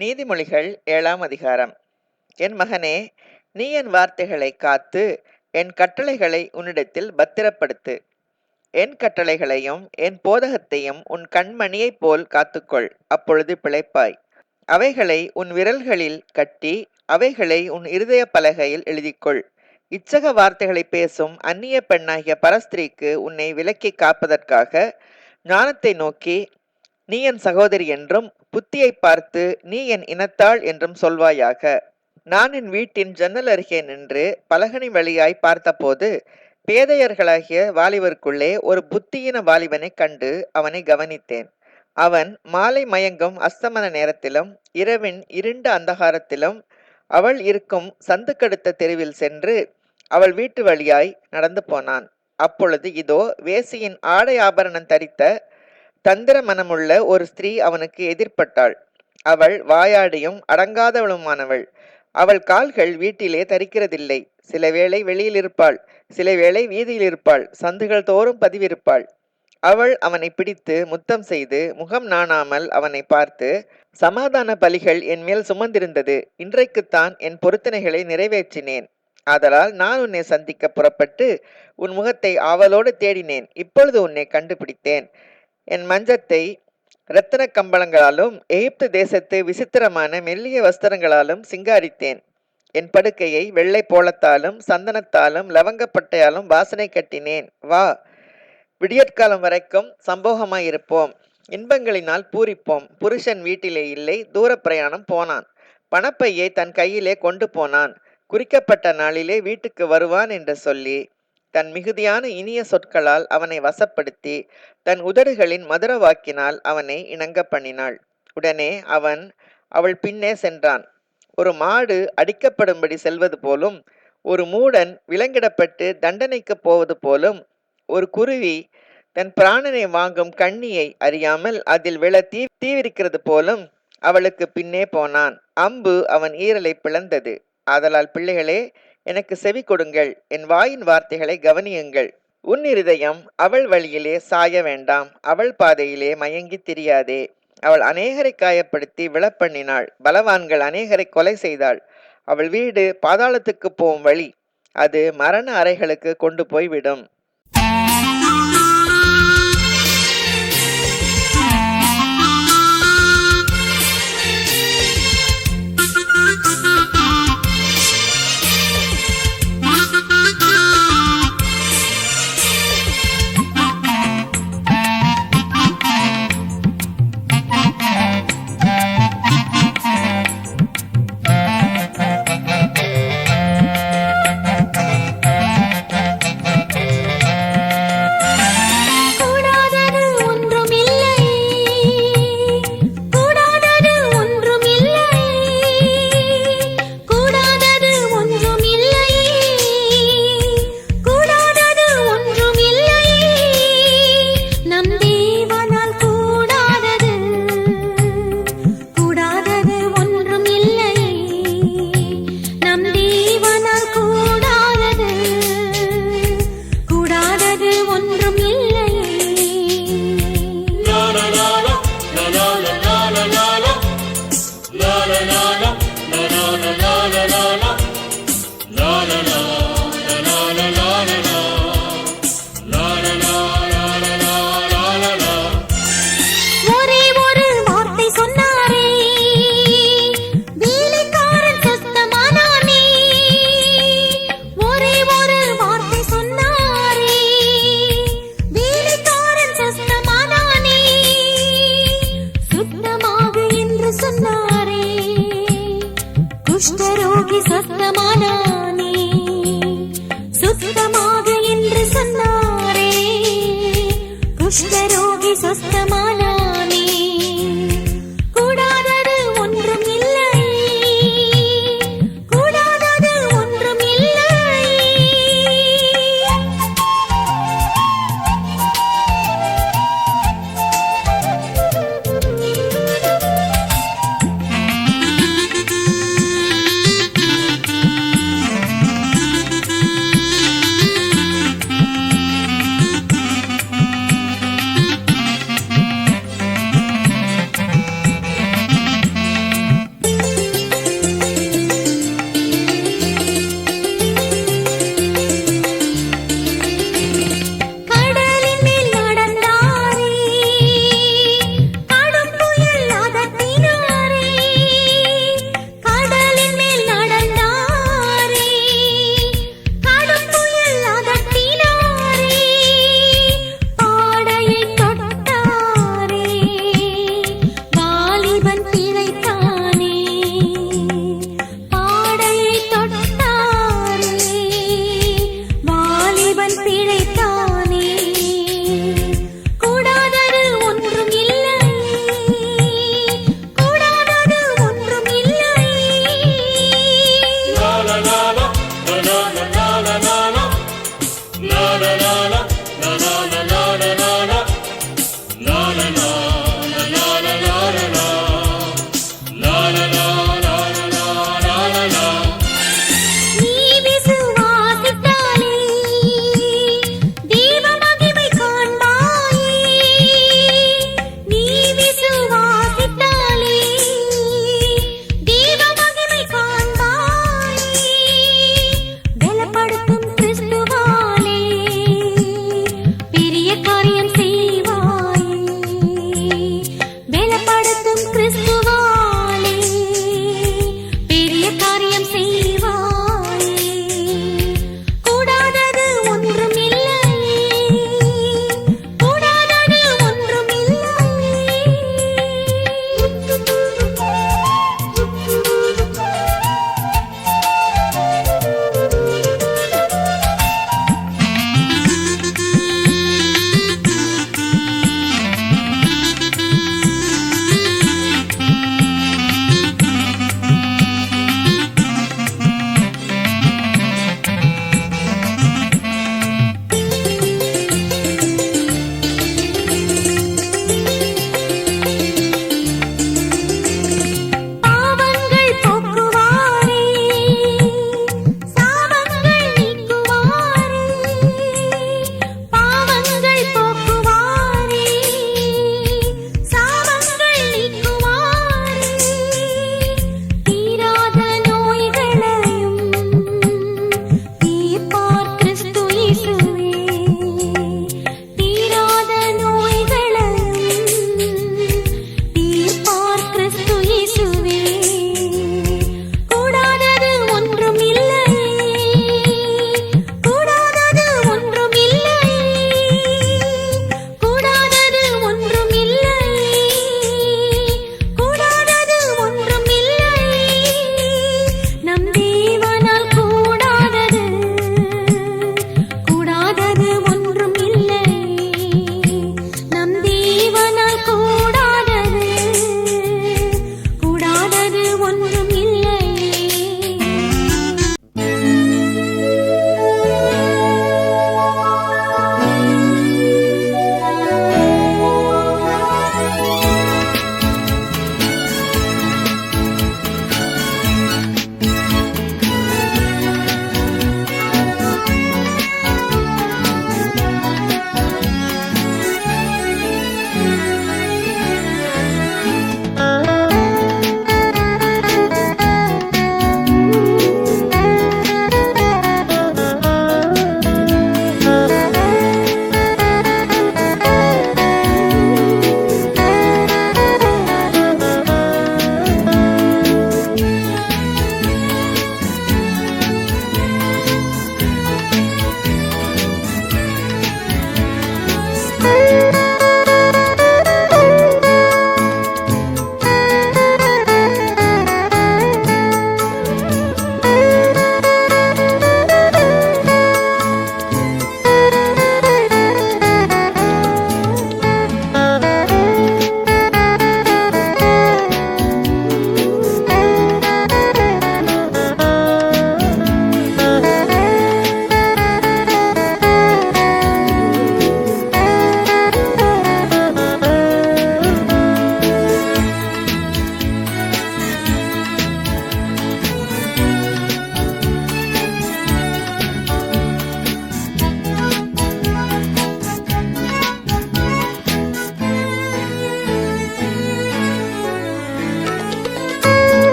நீதிமொழிகள் 7ஆம் அதிகாரம். என் மகனே, நீ என் வார்த்தைகளை காத்து என் கட்டளைகளை உன்னிடத்தில் பத்திரப்படுத்து. என் கட்டளைகளையும் என் போதகத்தையும் உன் கண்மணியைப் போல் காத்துக்கொள், அப்பொழுது பிழைப்பாய். அவைகளை உன் விரல்களில் கட்டி அவைகளை உன் இருதய பலகையில் எழுதிக்கொள். இச்சக வார்த்தைகளை பேசும் அந்நிய பெண்ணாகிய பரஸ்திரீக்கு உன்னை விலக்கி காப்பதற்காக ஞானத்தை நோக்கி நீ என் சகோதரி என்றும், புத்தியை பார்த்து நீ என் இனத்தாள் என்றும் சொல்வாயாக. நான் என் வீட்டின் ஜன்னல் அருகே நின்று பலகனி வழியாய் பார்த்தபோது பேதையர்களாகிய வாலிபருக்குள்ளே ஒரு புத்தியின வாலிபனை கண்டு அவனை கவனித்தேன். அவன் மாலை மயங்கும் அஸ்தமன நேரத்திலும் இரவின் இருண்ட அந்தகாரத்திலும் அவள் இருக்கும் சந்துக்கடுத்த தெருவில் சென்று அவள் வீட்டு வழியாய் நடந்து போனான். அப்பொழுது இதோ, வேசியின் ஆடை ஆபரணம் தரித்த தந்திர மனமுள்ள ஒரு ஸ்திரீ அவனுக்கு எதிர்பட்டாள். அவள் வாயாடியும் அடங்காதவளுமானவள். அவள் கால்கள் வீட்டிலே தரிக்கிறதில்லை. சில வேளை வெளியில் இருப்பாள், சில வேளை வீதியில் இருப்பாள், சந்துகள் தோறும் பதிவிருப்பாள். அவள் அவனை பிடித்து முத்தம் செய்து முகம் நாணாமல் அவனை பார்த்து, சமாதான பலிகள் என் மேல் சுமந்திருந்தது, இன்றைக்குத்தான் என் பொருத்தனைகளை நிறைவேற்றினேன். ஆதலால் நான் உன்னை சந்திக்க புறப்பட்டு உன் முகத்தை ஆவலோடு தேடினேன். இப்பொழுது உன்னை கண்டுபிடித்தேன். என் மஞ்சத்தை இரத்தன கம்பளங்களாலும் எகிப்து தேசத்து விசித்திரமான மெல்லிய வஸ்திரங்களாலும் சிங்காரித்தேன். என் படுக்கையை வெள்ளை போலத்தாலும் சந்தனத்தாலும் லவங்கப்பட்டையாலும் வாசனை கட்டினேன். வா, விடியற்காலம் வரைக்கும் சம்போகமாயிருப்போம், இன்பங்களினால் பூரிப்போம். புருஷன் வீட்டிலே இல்லை, தூர பிரயாணம் போனான். பணப்பையை தன் கையிலே கொண்டு போனான். குறிக்கப்பட்ட நாளிலே வீட்டுக்கு வருவான் என்று சொல்லி தன் மிகுதியான இனிய சொற்களால் அவனை வசப்படுத்தி தன் உதடுகளின் மதுர வாக்கினால் அவனை இணங்க பண்ணினாள். உடனே அவன் அவள் பின்னே சென்றான். ஒரு மாடு அடிக்கப்படும்படி செல்வது போலும், ஒரு மூடன் விலங்கிடப்பட்டு தண்டனைக்கு போவது போலும், ஒரு குருவி தன் பிராணனை வாங்கும் கண்ணியை அறியாமல் அதில் விழ தீவிரிக்கிறது போலும் அவளுக்கு பின்னே போனான். அம்பு அவன் ஈரலை பிளந்தது. ஆதலால் பிள்ளைகளே, எனக்கு செவி கொடுங்கள், என் வாயின் வார்த்தைகளை கவனியுங்கள். உன் இருதயம் அவள் வழியிலே சாய வேண்டாம், அவள் பாதையிலே மயங்கி திரியாதே. அவள் அநேகரை காயப்படுத்தி விழப்பண்ணினாள், பலவான்கள் அநேகரை கொலை செய்தாள். அவள் வீடு பாதாளத்துக்கு போகும் வழி, அது மரண அறைகளுக்கு கொண்டு போய் விடும். குஷ்டரோகி சொஸ்தமானானே, சுத்தமாக என்று சொன்னாரே. குஷ்டரோகி சொஸ்தமானானே, கூடாதது ஒன்றும் இல்லை, கூடாதது ஒன்றும் இல்லை. நீ விசுவாசித்தாலே தேவ மகிமை காண்பாயே. நீ விசுவாசித்தாலே தேவ மகிமை காண்பாயே. பலப்படுத்தும் கிறிஸ்துவாலே பெரிய காரியம் செய்வாயே. பலப்படுத்தும் கிறிஸ்துவாலே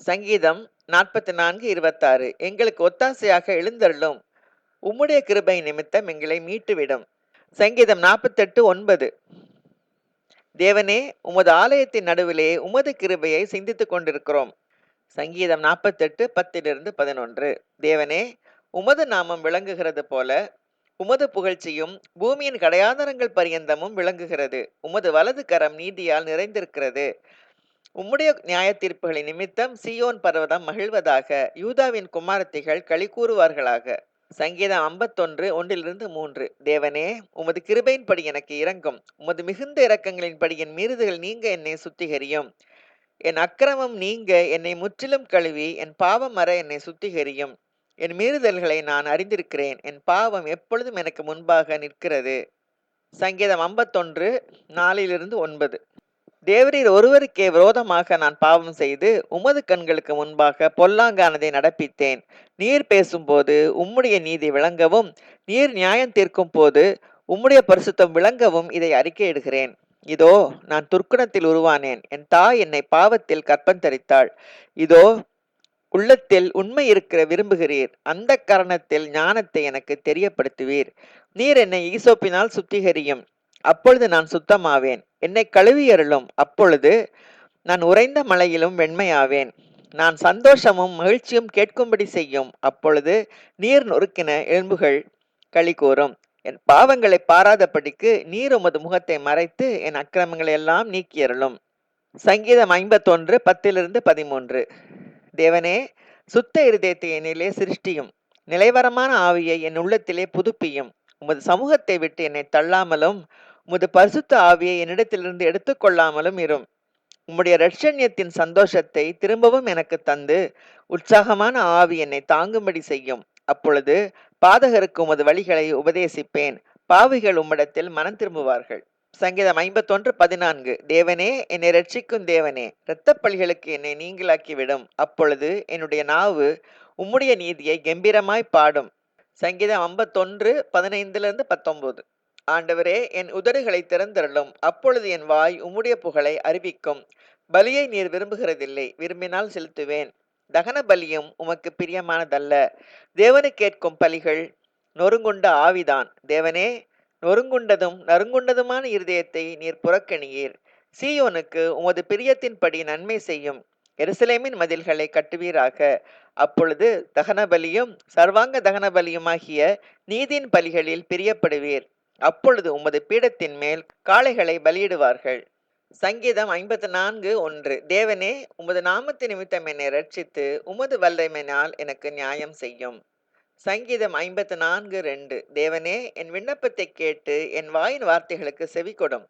சங்கீதம் 44:26 எங்களுக்கு ஒத்தாசையாக எழுந்தருளும், உம்முடைய கிருபை நிமித்தம் எங்களை மீட்டுவிடும். சங்கீதம் 48:9 தேவனே, உமது ஆலயத்தின் நடுவிலே உமது கிருபையை சிந்தித்துக் கொண்டிருக்கிறோம். சங்கீதம் 48:10-11 தேவனே, உமது நாமம் விளங்குகிறது போல உமது புகழ்ச்சியும் பூமியின் கடையாந்தரங்கள் பரியந்தமும் விளங்குகிறது. உமது வலது கரம் நீதியால் நிறைந்திருக்கிறது. உம்முடைய நியாய தீர்ப்புகளின் நிமித்தம் சீயோன் பர்வதம் மகிழ்வதாக, யூதாவின் குமாரத்திகள் களி கூறுவார்களாக. சங்கீதம் 51:1-3 தேவனே, உமது கிருபையின்படி எனக்கு இரங்கும். உமது மிகுந்த இரக்கங்களின்படி என் மீறுதல்கள் நீங்க என்னை சுத்திகரியும். என் அக்கிரமம் நீங்க என்னை முற்றிலும் கழுவி என் பாவம் மற என்னை சுத்திகரியும். என் மீறுதல்களை நான் அறிந்திருக்கிறேன். என் பாவம் எப்பொழுதும் எனக்கு முன்பாக நிற்கிறது. சங்கீதம் 51:4-9 தேவரீர் ஒருவருக்கே விரோதமாக நான் பாவம் செய்து உமது கண்களுக்கு முன்பாக பொல்லாங்கானதை நடப்பித்தேன். நீர் பேசும்போது உம்முடைய நீதி விளங்கவும், நீர் நியாயம் தீர்க்கும் போது உம்முடைய பரிசுத்தம் விளங்கவும் இதை அறிக்கையிடுகிறேன். இதோ, நான் துர்க்குணத்தில் உருவானேன். என் தாய் என்னை பாவத்தில் கற்பந்தரித்தாள். இதோ, உள்ளத்தில் உண்மை இருக்கிற விரும்புகிறீர். அந்த காரணத்தில் ஞானத்தை எனக்கு தெரியப்படுத்துவீர். நீர் என்னை ஈசோப்பினால் சுத்திகரியும், அப்பொழுது நான் சுத்தமாவேன். என்னை கழுவியருளும், அப்பொழுது நான் உறைந்த மலையிலும் வெண்மையாவேன். நான் சந்தோஷமும் மகிழ்ச்சியும் கேட்கும்படி செய்யும், அப்பொழுது நீர் நொறுக்கின எலும்புகள் களி கூறும். என் பாவங்களை பாராதபடிக்கு நீர் உமது முகத்தை மறைத்து என் அக்கிரமங்களை எல்லாம் நீக்கியருளும். சங்கீதம் 51:10-13 தேவனே, சுத்த இருதயத்தை என்னிலே சிருஷ்டியும், நிலைவரமான ஆவியை என் உள்ளத்திலே புதுப்பியும். உமது சமூகத்தை விட்டு என்னை தள்ளாமலும் உமது பரிசுத்த ஆவியை என்னிடத்திலிருந்து எடுத்துக்கொள்ளாமலும் இரும். உம்முடைய இரட்சண்யத்தின் சந்தோஷத்தை திரும்பவும் எனக்கு தந்து உற்சாகமான ஆவி என்னை தாங்கும்படி செய்யும். அப்பொழுது பாதகருக்கு உமது வழிகளை உபதேசிப்பேன். பாவிகள் உம்மிடத்தில் மனம் திரும்புவார்கள். சங்கீதம் 51:14 தேவனே, என்னை ரட்சிக்கும் தேவனே, இரத்தப் பழிகளுக்கு என்னை நீங்களாக்கிவிடும். அப்பொழுது என்னுடைய நாவு உம்முடைய நீதியை கம்பீரமாய் பாடும். சங்கீதம் 51:15-19 ஆண்டவரே, என் உதடுகளை திறந்தருளும், அப்பொழுது என் வாய் உம்முடைய புகழை அறிவிக்கும். பலியை நீர் விரும்புகிறதில்லை, விரும்பினால் செலுத்துவேன். தகன பலியும் உமக்கு பிரியமானதல்ல. தேவனை கேட்கும் பலிகள் நொறுங்குண்ட ஆவிதான். தேவனே, நொறுங்குண்டதும் நறுங்குண்டதுமான இருதயத்தை நீர் புறக்கணியீர். சீயோனுக்கு உமது பிரியத்தின்படி நன்மை செய்யும். எருசலேமின் மதில்களை கட்டுவீராக. அப்பொழுது தகன பலியும் சர்வாங்க தகன பலியுமாகிய நீதியின் பலிகளில் பிரியப்படுவீர். அப்பொழுது உமது பீடத்தின் மேல் காளைகளை பலியிடுவார்கள். சங்கீதம் 54:1 தேவனே, உமது நாமத்து நிமித்தம் என்னை ரட்சித்து உமது வல்லமையினால் எனக்கு நியாயம் செய்யும். சங்கீதம் 54:2 தேவனே, என் விண்ணப்பத்தை கேட்டு என் வாயின் வார்த்தைகளுக்கு செவி கொடும்.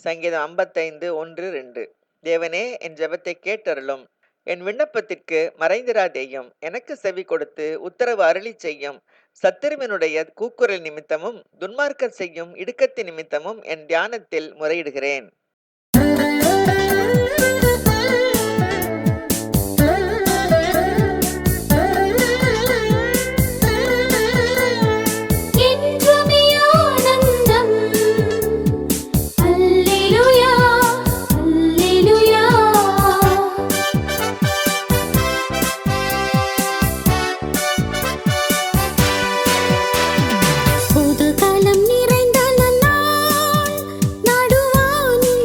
சங்கீதம் 55:1-2 தேவனே, என் ஜெபத்தை கேட்டருளும். என் விண்ணப்பத்திற்கு மறைந்திராதேயும். எனக்கு செவி கொடுத்து உத்தரவு அருளி செய்யும். சத்துருவினுடைய கூக்குரல் நிமித்தமும் துன்மார்க்கர் செய்யும் இடுக்கத்தின் நிமித்தமும் என் தியானத்தில் முறையிடுகிறேன். புதுகாலம் நிறைந்த நன்னாள், நடுவானில்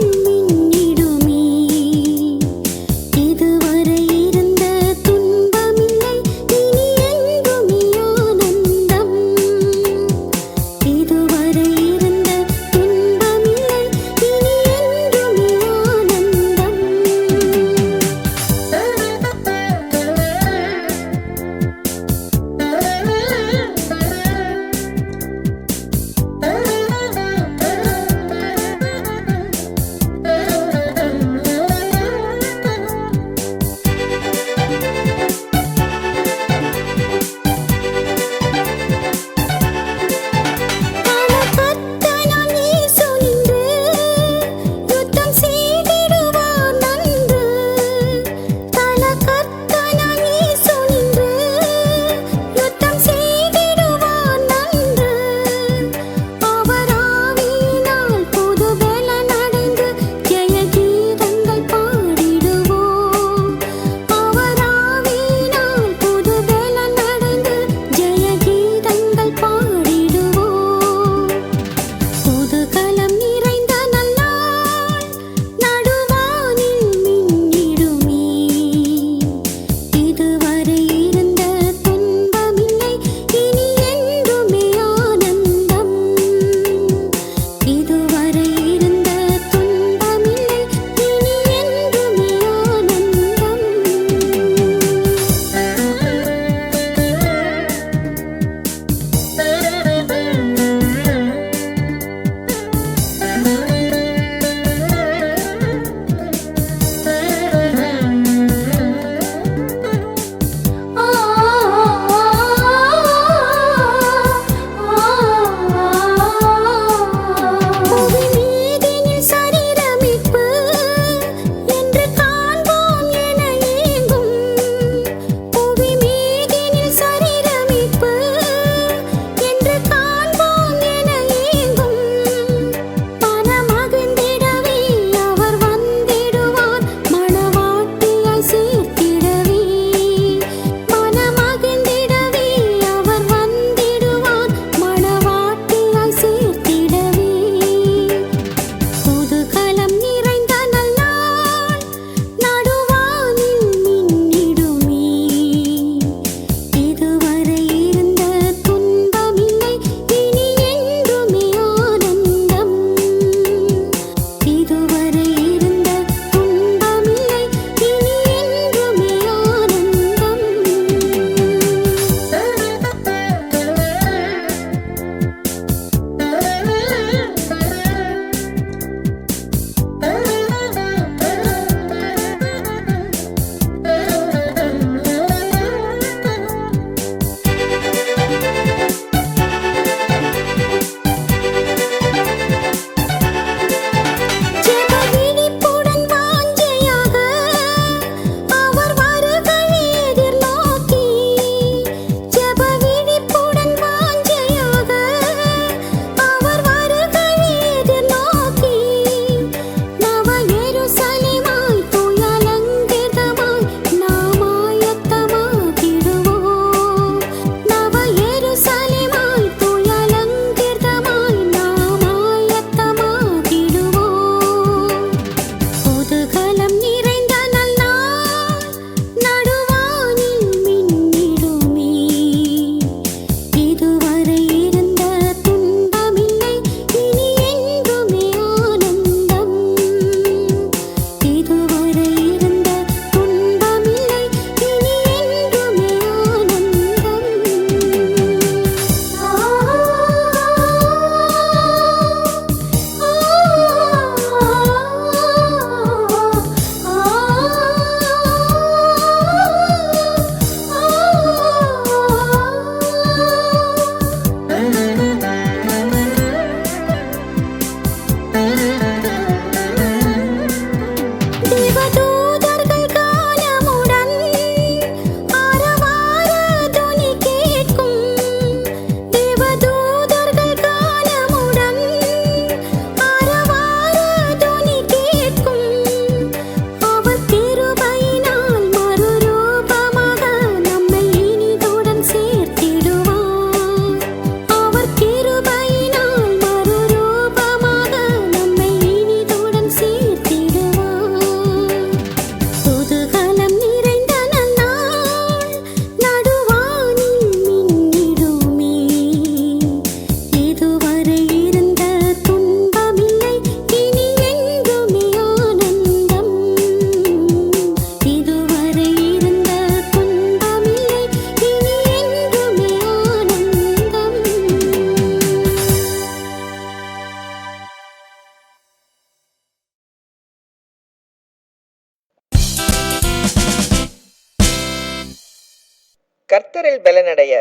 கர்த்தரில் பலனடைய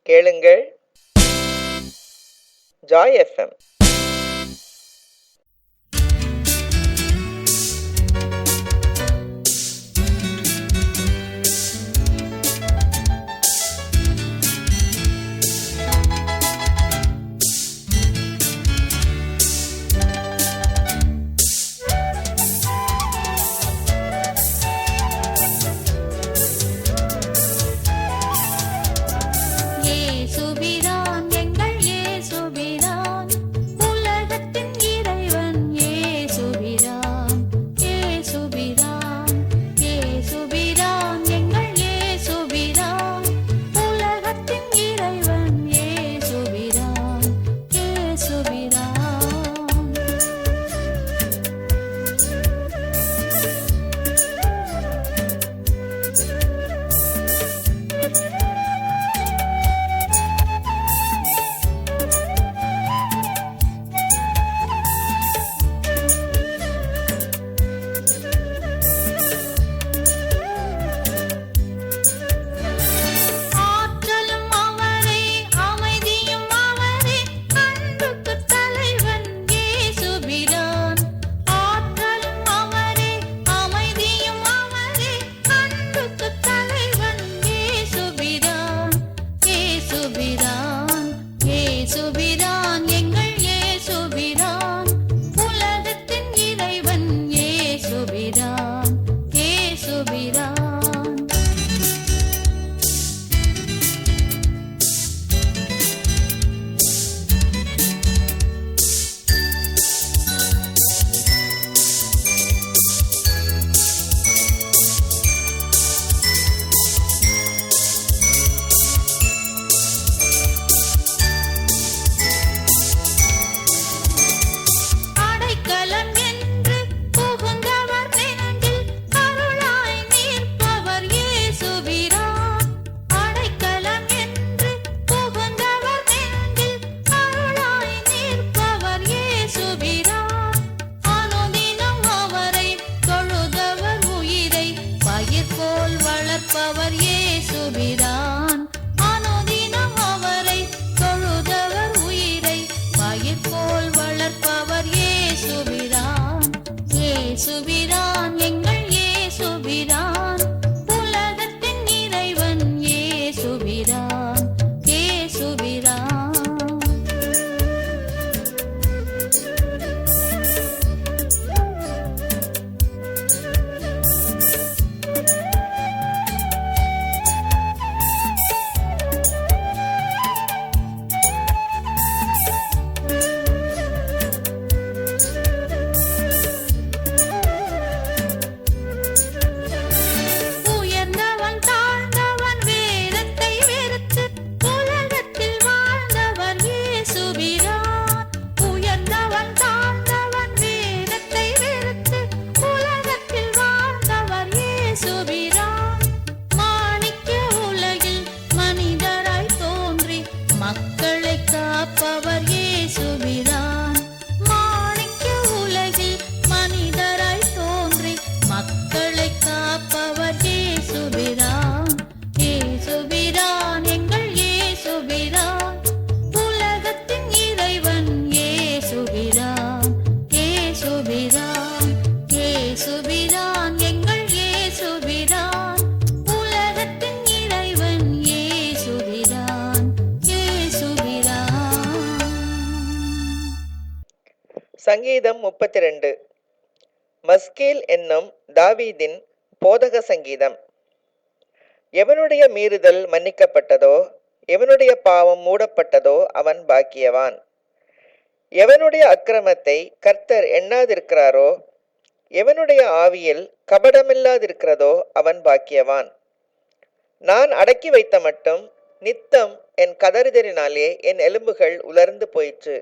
கேளுங்கள். Joy FM. இயேசுபிரான் எங்கள் இயேசுபிரான் உலகத்தின் இறைவன் இயேசுபிரான் இயேசுபிரான் இயேசுபிரான் எங்கள் இயேசுபிரான் உலகத்தின் இறைவன் இயேசுபிரான் இயேசுபிரான். ஆற்றலும் அவரே அமைதியும் அவரே அன்புக்கு தலைவன் இயேசுபிரான். ஆற்றலும் அவரே அமைதியும் அவரே அன்புக்கு தலைவன் இயேசுபிரான் இயேசுபிரான் இயேசுபிரான் எங்கள் இயேசுபிரான் உலகத்தின் இறைவன் இயேசுபிரான் இயேசுபிரான். அடைக்கலம் என்று புகுந்தவர் நெஞ்சில் அருளாய் நிற்பவர் இயேசுபிரான். அடைக்கலம் என்று புகுந்தவர் நெஞ்சில் அருளாய் நிற்பவர் இயேசுபிரான். அனுதினம் அவரை தொழுதவர் உயிரை பயிர் போல் வளர்ப்பவர் இயேசுபிரான். அனுதினம் அவரை தொழுதவர் உயிரை பயிர் போல் வளர்ப்பவர் இயேசுபிரான் இயேசுபிரான் எங்கள் இயேசுபிரான் உலகத்தின் இறைவன் இயேசுபிரான் இயேசுபிரான். உயர்ந்தவன் தாழ்ந்தவன் வேதத்தை வெறுத்து உலகத்தில் வாழ்ந்தவர் இயேசுபிரான். உயர்ந்தவன் தாழ்ந்தவன் வேதத்தை வெறுத்து உலகத்தில் வாழ்ந்தவர் இயேசுபிரான். மாணிக்க உலகில் மனிதராய் தோன்றி மக்களை காப்பவர் இயேசுபிரான். மாணிக்க உலகில் மனிதராய் தோன்றி மக்களை காப்பவர் இயேசுபிரான் இயேசுபிரான் எங்கள் இயேசுபிரான் உலகத்தின் இறைவன் இயேசுபிரான் இயேசுபிரான் இயேசுபிரான் எங்கள் இயேசுபிரான் உலகத்தின் இறைவன் இயேசுபிரான் இயேசுபிரான். சங்கீதம் 32. மஸ்கேல் என்னும் தாவீதின் போதக சங்கீதம். எவனுடைய மீறுதல் மன்னிக்கப்பட்டதோ, எவனுடைய பாவம் மூடப்பட்டதோ அவன் பாக்கியவான். எவனுடைய அக்கிரமத்தை கர்த்தர் எண்ணாதிருக்கிறாரோ, எவனுடைய ஆவியில் கபடமில்லாதிருக்கிறதோ அவன் பாக்கியவான். நான் அடக்கி வைத்த மட்டும் நித்தம் என் கதறுதலினாலே என் எலும்புகள் உலர்ந்து போயிற்று.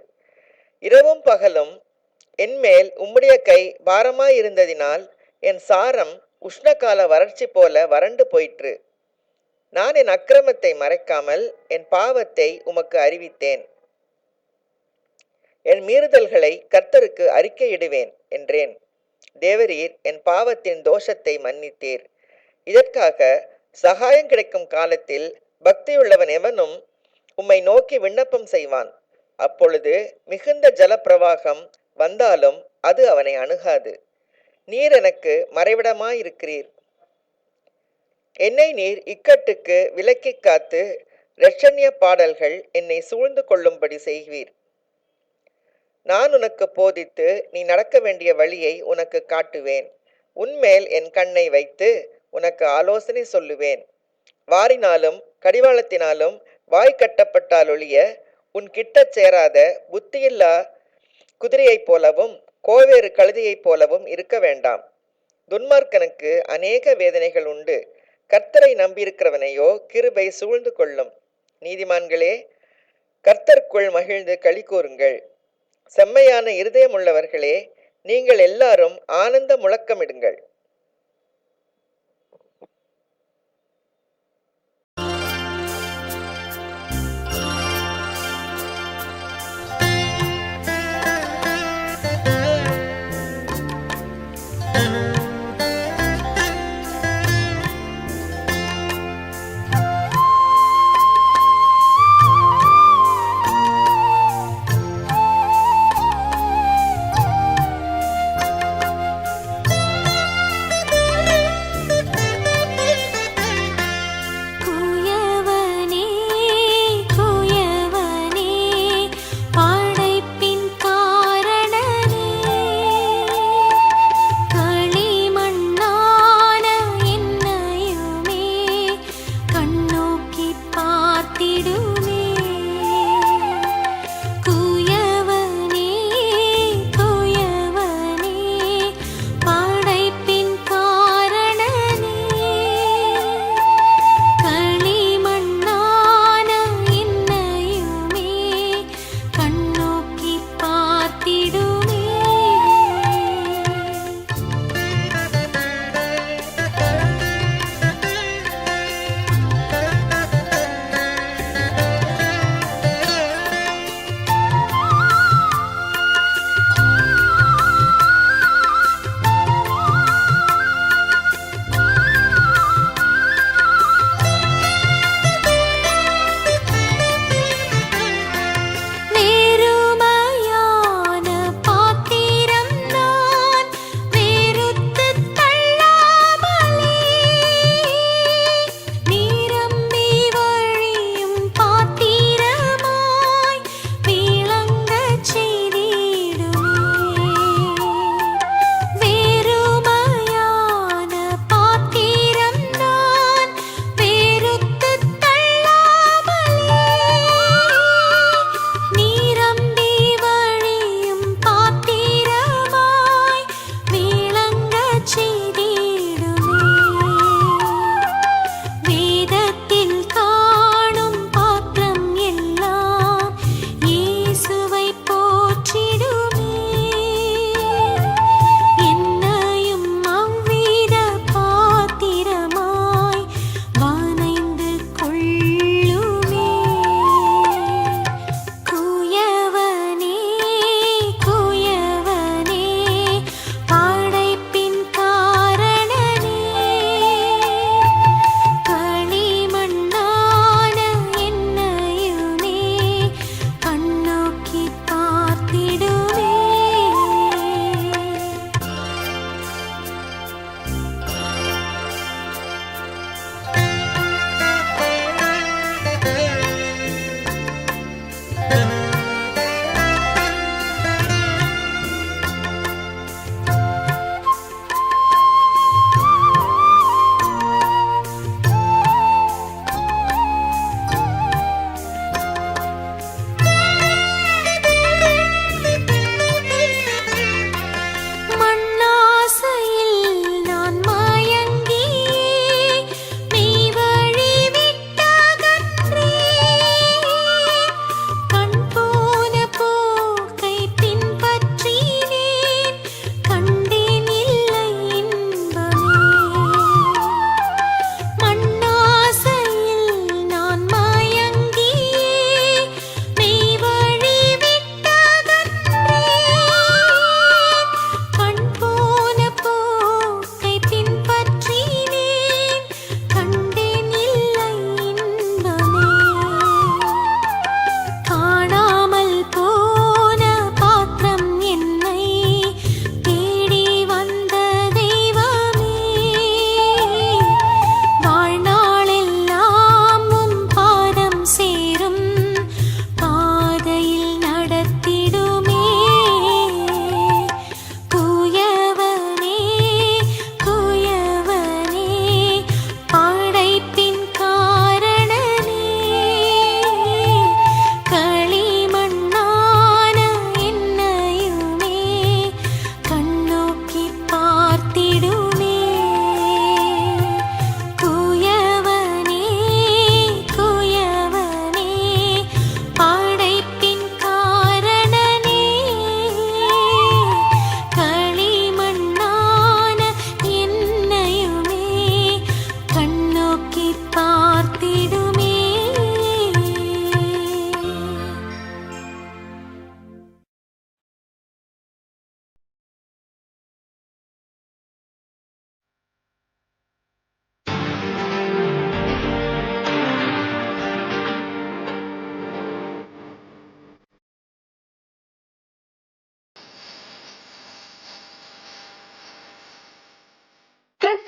இரவும் பகலும் என்மேல் உம்முடைய கை பாரமாயிருந்ததினால் என் சாரம் உஷ்ணகால வறட்சி போல வறண்டு போயிற்று. நான் என் அக்கிரமத்தை மறைக்காமல் என் பாவத்தை உமக்கு அறிவித்தேன். என் மீறுதல்களை கர்த்தருக்கு அறிக்கையிடுவேன் என்றேன். தேவரீர் என் பாவத்தின் தோஷத்தை மன்னித்தீர். இதற்காக சகாயம் கிடைக்கும் காலத்தில் பக்தியுள்ளவன் எவனும் உம்மை நோக்கி விண்ணப்பம் செய்வான். அப்பொழுது மிகுந்த ஜலப்பிரவாகம் வந்தாலும் அது அவனை அணுகாது. நீர் எனக்கு மறைவிடமாயிருக்கிறீர். என்னை நீர் இக்கட்டுக்கு விலக்கி காத்து இரட்சண்ய பாடல்கள் என்னை சூழ்ந்து கொள்ளும்படி செய்வீர். நான் உனக்கு போதித்து நீ நடக்க வேண்டிய வழியை உனக்கு காட்டுவேன். உன்மேல் என் கண்ணை வைத்து உனக்கு ஆலோசனை சொல்லுவேன். வாரினாலும் கடிவாளத்தினாலும் வாய் கட்டப்பட்டாலொழிய உன் கிட்டச் சேராத புத்தியில்லா குதிரையைப் போலவும் கோவேறு கழுதையைப் போலவும் இருக்க வேண்டாம். துன்மார்க்கனுக்கு அநேக வேதனைகள் உண்டு. கர்த்தரை நம்பியிருக்கிறவனையோ கிருபை சூழ்ந்து கொள்ளும். நீதிமான்களே, கர்த்தருக்குள் மகிழ்ந்து களி கூறுங்கள். செம்மையான இருதயமுள்ளவர்களே, நீங்கள் எல்லாரும் ஆனந்த முழக்கமிடுங்கள்.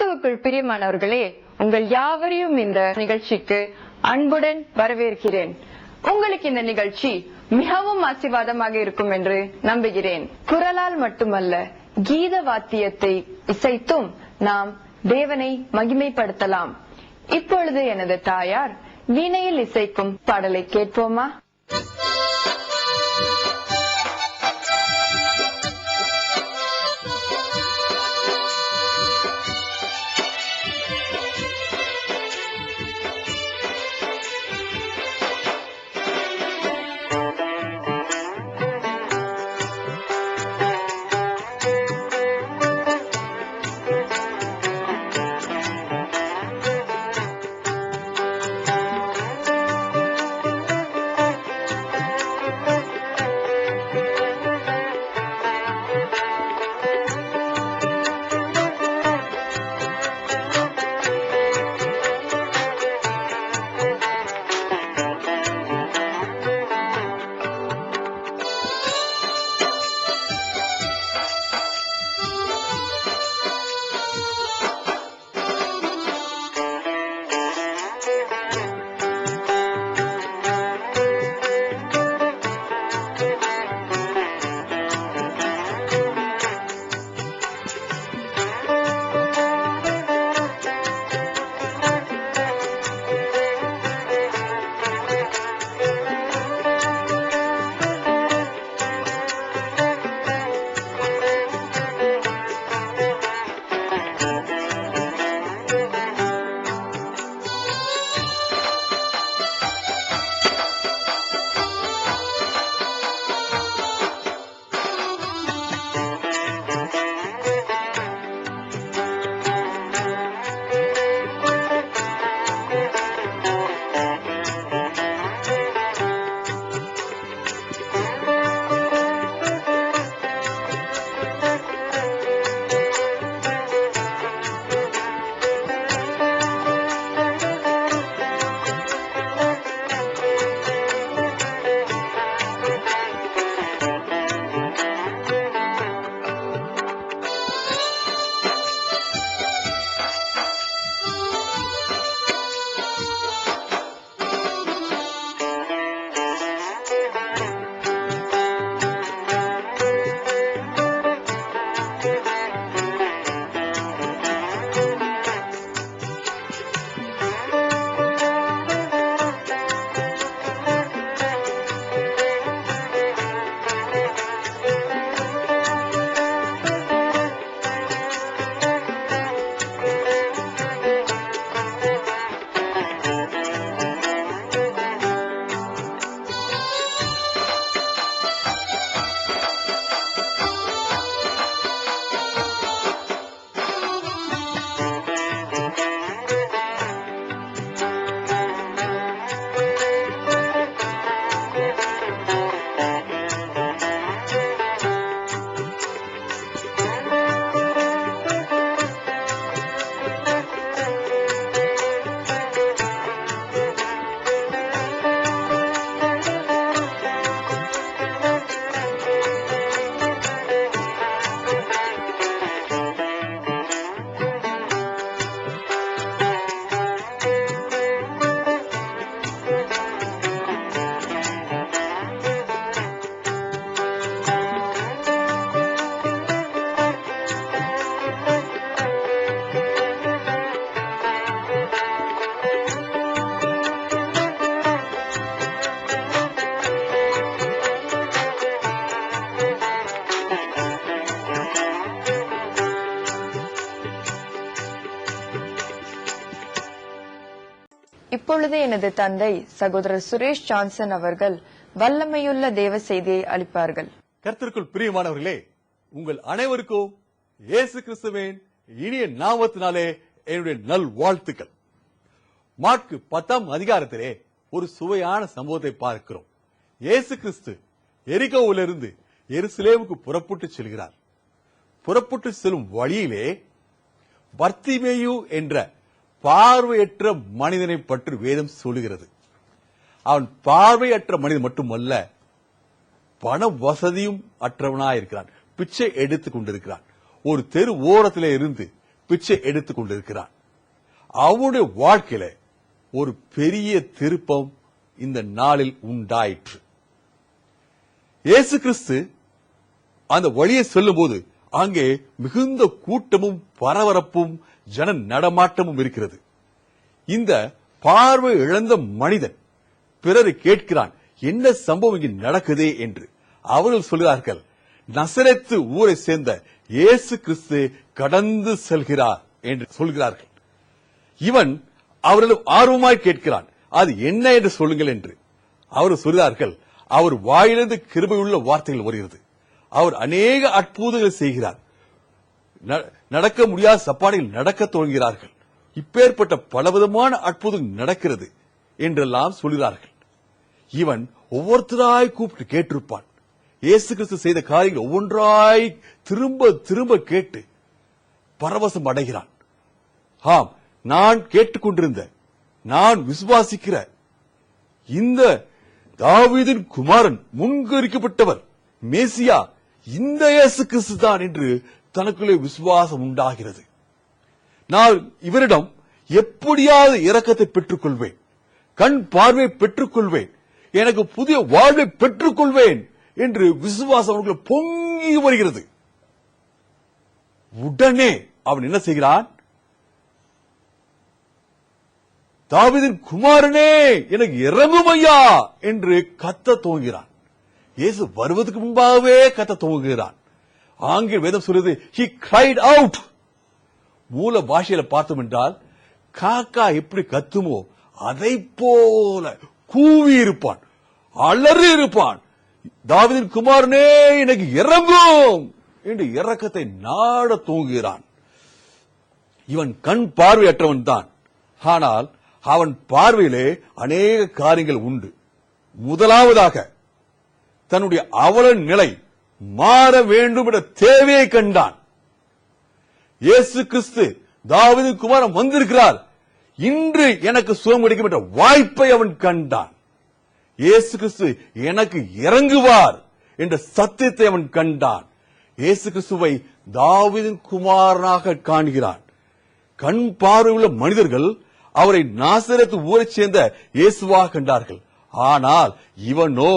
கிறிஸ்துவுக்குள் பிரியமானவர்களே, உங்கள் யாவரையும் இந்த நிகழ்ச்சிக்கு அன்புடன் வரவேற்கிறேன். உங்களுக்கு இந்த நிகழ்ச்சி மிகவும் ஆசீர்வாதமாக இருக்கும் என்று நம்புகிறேன். குரலால் மட்டுமல்ல, கீத வாத்தியத்தை இசைத்தும் நாம் தேவனை மகிமைப்படுத்தலாம். இப்பொழுது எனது தாயார் வீணையில் இசைக்கும் பாடலை கேட்போமா? இப்பொழுது எனது தந்தை சகோதரர் சுரேஷ் ஜான்சன் அவர்கள் வல்லமையுள்ள தேவ செய்தியை அளிப்பார்கள். கர்த்தருக்குள் பிரியமானவர்களே, உங்கள் அனைவருக்கும் இயேசு கிறிஸ்துவின் இனிய நாமத்தினாலே என்னுடைய நல் வாழ்த்துக்கள். மார்க்கு 10ஆம் அதிகாரத்திலே ஒரு சுவையான சம்பவத்தை பார்க்கிறோம். இயேசு கிறிஸ்து எரிகோவிலிருந்து எருசலேமுக்கு புறப்பட்டு செல்கிறார். புறப்பட்டு செல்லும் வழியிலே பர்த்திமேயு என்ற பார்வையற்ற மனிதனை பற்றி வேதம் சொல்லுகிறது. அவன் பார்வையற்ற மனிதன் மட்டுமல்ல, பண வசதியும் அற்றவனாயிருக்கிறான். பிச்சை எடுத்துக் கொண்டிருக்கிறான். ஒரு தெரு ஓரத்திலே இருந்து பிச்சை எடுத்துக் கொண்டிருக்கிறான். அவனுடைய வாழ்க்கையில ஒரு பெரிய திருப்பம் இந்த நாளில் உண்டாயிற்று. இயேசு கிறிஸ்து அந்த வழியை செல்லும் போது அங்கே மிகுந்த கூட்டமும் பரபரப்பும் ஜன நடமாட்டமும் இருக்கிறது. இந்த பார்வை இழந்த மனிதன் பிறரை கேட்கிறான், என்ன சம்பவம் இங்கு நடக்குதே என்று. அவர்கள் சொல்கிறார்கள், நசரேத்து ஊரை சேர்ந்த இயேசு கிறிஸ்து கடந்து செல்கிறார் என்று சொல்கிறார்கள். இவன் அவர்களும் ஆர்வமாய் கேட்கிறான், அது என்ன என்று சொல்லுங்கள் என்று. அவர் சொல்கிறார்கள், அவர் வாயிலிருந்து கிருபையுள்ள வார்த்தைகள் வருகிறது. அவர் அநேக அற்புதங்களை செய்கிறார். நடக்க முடியாத சப்பாடியில் நடக்க துவங்குகிறார்கள். இப்பேற்பட்ட பலவிதமான அற்புதம் நடக்கிறது என்றெல்லாம் சொல்கிறார்கள். இவன் ஒவ்வொருத்தராய் கூப்பிட்டு கேட்டிருப்பான். இயேசு கிறிஸ்து செய்த காரியங்கள் ஒவ்வொன்றாய் திரும்ப திரும்ப கேட்டு பரவசம் அடைகிறான். ஆம், நான் கேட்டுக்கொண்டிருந்த, நான் விசுவாசிக்கிற இந்த தாவீதின் குமாரன், முன்கரிக்கப்பட்டவர், மேசியா இந்த இயேசு கிறிஸ்து தான் என்று தனக்குள்ளே விசுவாசம் உண்டாகிறது. நான் இவரிடம் எப்படியாவது இரக்கத்தை பெற்றுக் கொள்வேன், கண் பார்வையை பெற்றுக் கொள்வேன், எனக்கு புதிய வாழ்வை பெற்றுக் கொள்வேன் என்று விசுவாசம் அவர்கள் பொங்கி வருகிறது. உடனே அவன் என்ன செய்கிறான்? தாவீதின் குமாரனே, எனக்கு இறங்கும் ஐயா என்று கத்த துவங்குகிறான். இயேசு வருவதற்கு முன்பாகவே கத்த துவங்குகிறான். ஆங்கில வேதம் சொல்றது, he cried out. மூல பாஷையில பார்த்தோம் என்றால், காக்கா எப்படி கத்துமோ அதை போல கூவி இருப்பான், அலறி இருப்பான். தாவீதின் குமாரனே, எனக்கு இறங்கும் என்று இரக்கத்தை நாட துவங்குகிறான். இவன் கண் பார்வையற்றவன் தான், ஆனால் அவன் பார்வையிலே அநேக காரியங்கள் உண்டு. முதலாவதாக தன்னுடைய அவல நிலை மாற வேண்டும் என்ற தேவையை கண்டான். இயேசு கிறிஸ்து தாவீதின் குமாரன் வந்திருக்கிறார், இன்று எனக்கு சுகம் கிடைக்கும் என்ற வாய்ப்பை அவன் கண்டான். இயேசு கிறிஸ்து எனக்கு இறங்குவார் என்ற சத்தியத்தை அவன் கண்டான். இயேசு கிறிஸ்துவை தாவீதின் குமாரனாக காண்கிறான். கண் பார்வையுள்ள மனிதர்கள் அவரை நாசரேத்து ஊரைச் சேர்ந்த இயேசுவாக கண்டார்கள். ஆனால் இவனோ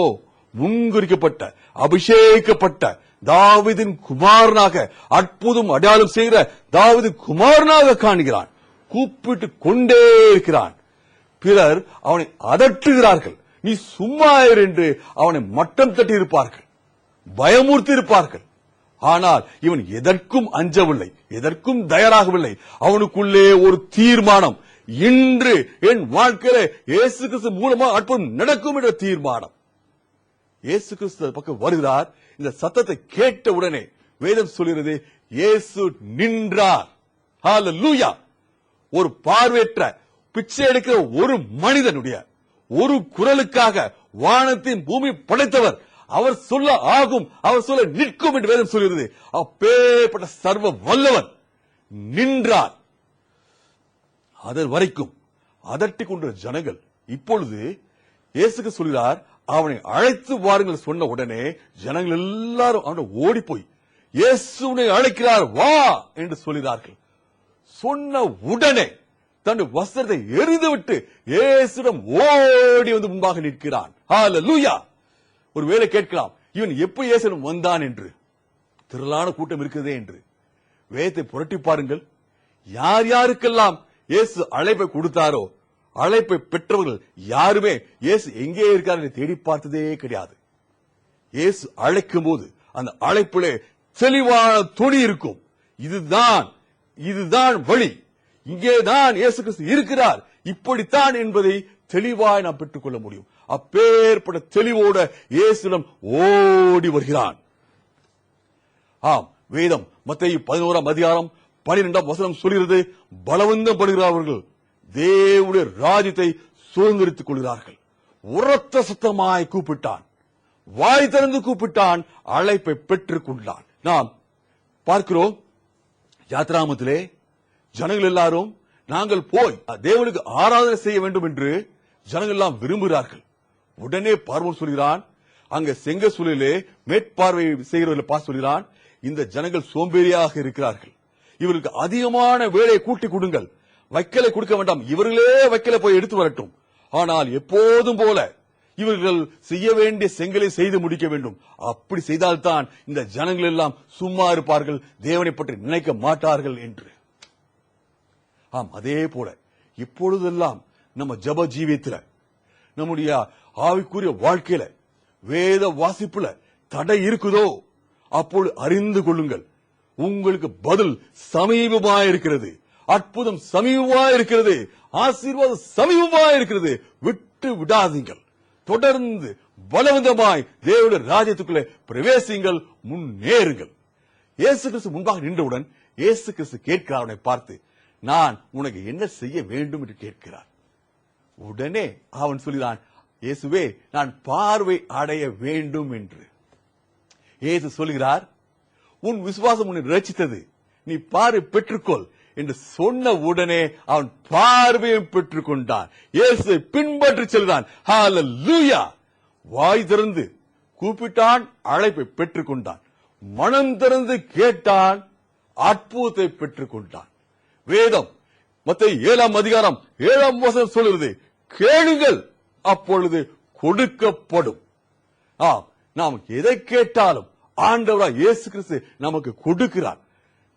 முன்குறிக்கப்பட்ட, அபிஷேகிக்கப்பட்ட தாவீதின் குமாரனாக, அற்புதம் அடையாளம் செய்கிற தாவீதின் குமாரனாக காண்கிறான். கூப்பிட்டு கொண்டே இருக்கிறான். பிறர் அவனை அதட்டுகிறார்கள், நீ சும்மா இரு என்று அவனை மட்டம் தட்டி இருப்பார்கள், பயமுறுத்தி இருப்பார்கள். ஆனால் இவன் எதற்கும் அஞ்சவில்லை, எதற்கும் தயாராகவில்லை. அவனுக்குள்ளே ஒரு தீர்மானம், இன்று என் வாழ்க்கையில இயேசு கிறிஸ்து மூலமா அற்புதம் நடக்கும் என்ற தீர்மானம். இயேசு கிறிஸ்து பக்கம் வருகிறார். இந்த சத்தத்தை கேட்ட உடனே வேதம் சொல்கிறது, இயேசு நின்றார். ஹல்லேலூயா! ஒரு பார்வையற்ற பிச்சை எடுக்கிற ஒரு மனிதனுடைய ஒரு குரலுக்காக வானத்தின் பூமி படைத்தவர், அவர் சொல்ல ஆகும், அவர் சொல்ல நிற்கும் என்று வேதம் சொல்கிறது. அப்பேற்பட்ட சர்வ வல்லவர் நின்றார். அதன் வரைக்கும் அதட்டி கொண்ட ஜனங்கள் இப்பொழுது இயேசுக்கு சொல்கிறார், அவனை அழைத்து வாருங்கள் சொன்ன உடனே ஜனங்கள் எல்லாரும் அவனை ஓடி போய் இயேசுவை அழைக்கிறார் வா என்று சொல்கிறார்கள். சொன்ன உடனே தன்னுடைய வஸ்திரத்தை எறிந்துவிட்டு இயேசுவிடம் ஓடி வந்து முன்பாக நிற்கிறான். ஹல்லேலூயா! ஒருவேளை கேட்கலாம், இவன் எப்படி இயேசுவிடம் வந்தான் என்று. திரளான கூட்டம் இருக்கிறதே என்று வேதத்தை புரட்டி பாருங்கள். யார் யாருக்கெல்லாம் இயேசு அழைப்பை கொடுத்தாரோ, அழைப்பை பெற்றவர்கள் யாருமே இயேசு எங்கே இருக்கார் என்று தேடி பார்த்ததே கிடையாது. இயேசு அழைக்கும் போது அந்த அழைப்பிலே தெளிவான துணி இருக்கும். இதுதான் வழி, இங்கேதான் இயேசு கிறிஸ்து இருக்கிறார், இப்படித்தான் என்பதை தெளிவாய் நாம் பெற்றுக் கொள்ள முடியும். அப்பேற்பட்ட தெளிவோட இயேசுவிடம் ஓடி வருகிறான். ஆம், வேதம் மத்தேயு 11ஆம் அதிகாரம் 12ஆம் வசனம் சொல்கிறது, பலவந்தம் படுகிறவர்கள் தேவனுடைய ராஜ்யத்தை சுதந்திரித்துக் கொள்கிறார்கள். உரத்த சத்தமாய் கூப்பிட்டான், வாய் திறந்து கூப்பிட்டான், அழைப்பை பெற்றுக் கொண்டான். நாம் பார்க்கிறோம், யாத்ராமத்திலே ஜனங்கள் எல்லாரும் நாங்கள் போய் தேவனுக்கு ஆராதனை செய்ய வேண்டும் என்று ஜனங்கள் எல்லாம் விரும்புகிறார்கள். உடனே பார்வோன் சொல்கிறான், அங்க செங்க சூழலே மேற்பார்வை செய்கிறவர்களை பார்த்து சொல்கிறான், இந்த ஜனங்கள் சோம்பேறியாக இருக்கிறார்கள், இவர்களுக்கு அதிகமான வேலையை கூட்டி கொடுங்கள். வைக்கலை கொடுக்க வேண்டாம், இவர்களே வைக்கலை போய் எடுத்து வரட்டும். ஆனால் எப்போதும் போல இவர்கள் செய்ய வேண்டிய செங்கலை செய்து முடிக்க வேண்டும். அப்படி செய்தால்தான் இந்த ஜனங்கள் எல்லாம் சும்மா இருப்பார்கள், தேவனை பற்றி நினைக்க மாட்டார்கள் என்று. ஆம், அதே போல இப்பொழுதெல்லாம் நம்ம ஜப ஜீவியத்துல, நம்முடைய ஆவிக்குரிய வாழ்க்கையில, வேத வாசிப்புல தடை இருக்குதோ அப்பொழுது அறிந்து கொள்ளுங்கள், உங்களுக்கு பதில் சமீபமாயிருக்கிறது, அற்புதம் சமீபமாயிருக்கிறது, ஆசீர்வாதம் சமீபமாயிருக்கிறது. விட்டு விடாதீங்கள், தொடர்ந்து பலவந்தமாய் தேவனுடைய ராஜ்யத்துக்குள்ளே பிரவேசிங்கள், முன்னேறுங்கள். இயேசு கிறிஸ்து முன்பாக நின்றவுடன் இயேசு கிறிஸ்து கேட்கிறார், அவனை பார்த்து, நான் உனக்கு என்ன செய்ய வேண்டும் என்று கேட்கிறார். உடனே அவன் சொல்கிறான், இயேசுவே, நான் பார்வை அடைய வேண்டும் என்று. இயேசு சொல்கிறார், உன் விசுவாசம் உன்னை ரட்சித்தது, நீ பார்வை பெற்றுக்கொள் என்று சொன்ன உடனே அவன் பார்வையும் பெற்றுக் கொண்டான். இயேசுவை பின்பற்றி செல்கிறான். ஹல்லேலூயா! வாய் திறந்து கூப்பிட்டான், அழைப்பை பெற்றுக் கொண்டான். மனம் திறந்து கேட்டான், அற்புதத்தை பெற்றுக் கொண்டான். வேதம் மத்தேயு 7ஆம் அதிகாரம் 7ஆம் வசனம் சொல்கிறது, கேளுங்கள் அப்பொழுது கொடுக்கப்படும். நாம் எதை கேட்டாலும் ஆண்டவராய் இயேசு கிறிஸ்து நமக்கு கொடுக்கிறார்.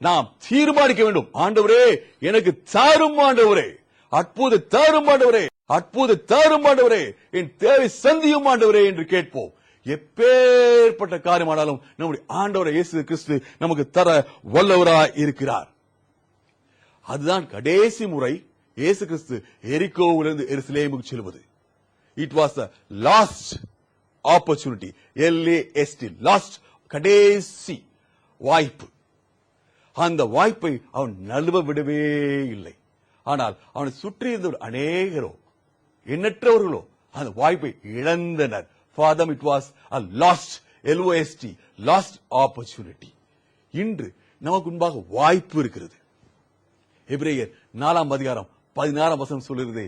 நாம் தீர்மானிக்க வேண்டும், ஆண்டவரே எனக்கு தாரும், ஆண்டவரே அற்புத தாரும், ஆண்டவரே அற்புத தாரும், ஆண்டவரே என் தேவை சந்தியும், ஆண்டவரே என்று கேட்போம். எப்பேற்பட்ட காரியமானாலும் நம்முடைய ஆண்டவரை இயேசு கிறிஸ்து நமக்கு தர வல்லவராய் இருக்கிறார். அதுதான் கடைசி முறை இயேசு கிறிஸ்து எரிகோவிலிருந்து எருசலேமுக்கு செல்வது. It was the last opportunity, LAST, last, கடைசி வாய்ப்பு. அந்த வாய்ப்பை அவன் நழுவ விடவே இல்லை. ஆனால் அவனை சுற்றி இருந்த அநேகரோ, எண்ணற்றவர்களோ அந்த வாய்ப்பை இழந்தனர். For them it was a lost, LOST, lost opportunity. இன்று நமக்கு முன்பாக வாய்ப்பு இருக்கிறது. எபிரேயர் 4ஆம் அதிகாரம் 16ஆம் வசனம் சொல்கிறது,